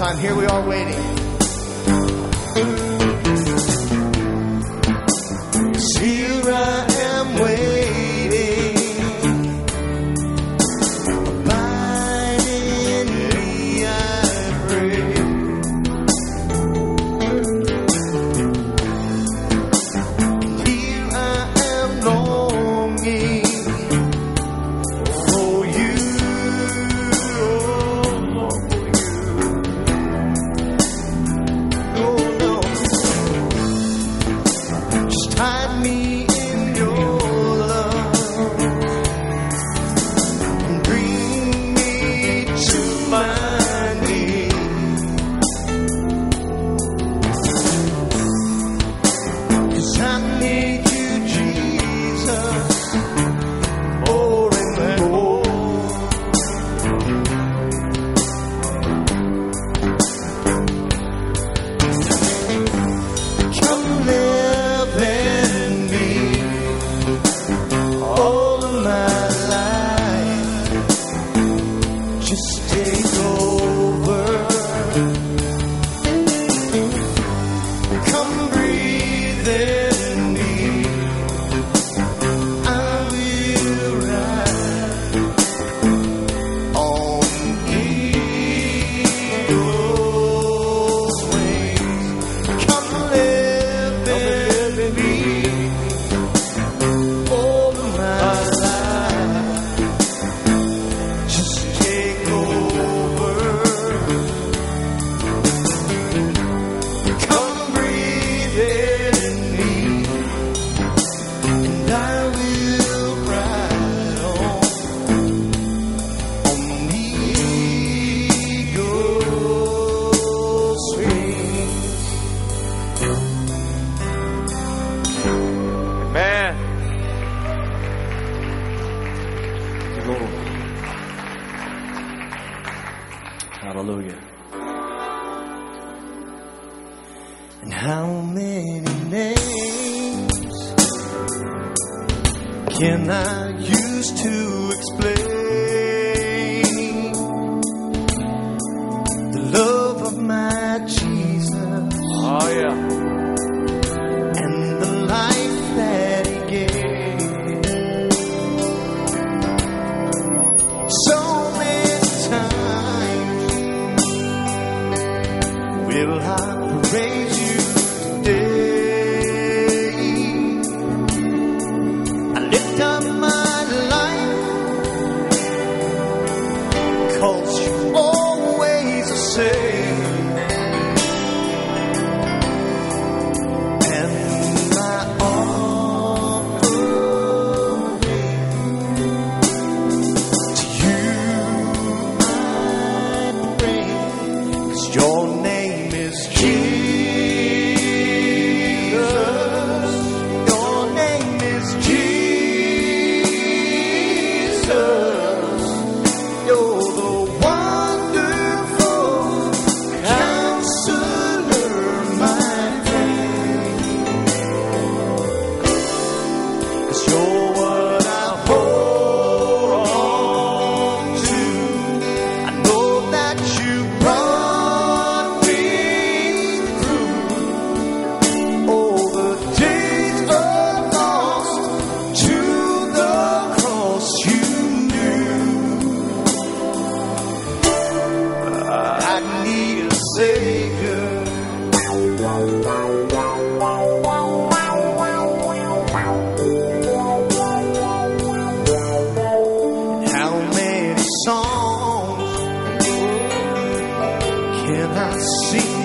time. Here we are waiting. Here I am waiting. Abide in me, I pray. Here I am longing for you. Oh, no. Just hide me in your love and bring me to my knees. 'Cause I need you, Jesus, more and more. Come live in me all of my life. Just take over. Come breathe in me. I will ride on eagle's wings. Come live in me all of my life. Just take over. Come breathe in me, and I will ride on eagle's wings. Amen. Hallelujah. And how many names can I use to explain the love of my Jesus Oh, yeah. and the life that he gave? So many times will I praise you today. I lift up my life, 'cause you always the same. And my offering to you I bring, 'cause your name is Jesus. Your name is Jesus. You're the wonderful Counselor, my friend. 'Cause you're what I hold on to. I know that you brought me through all the days of lost to the cross. You knew I need a Savior. How many songs can I sing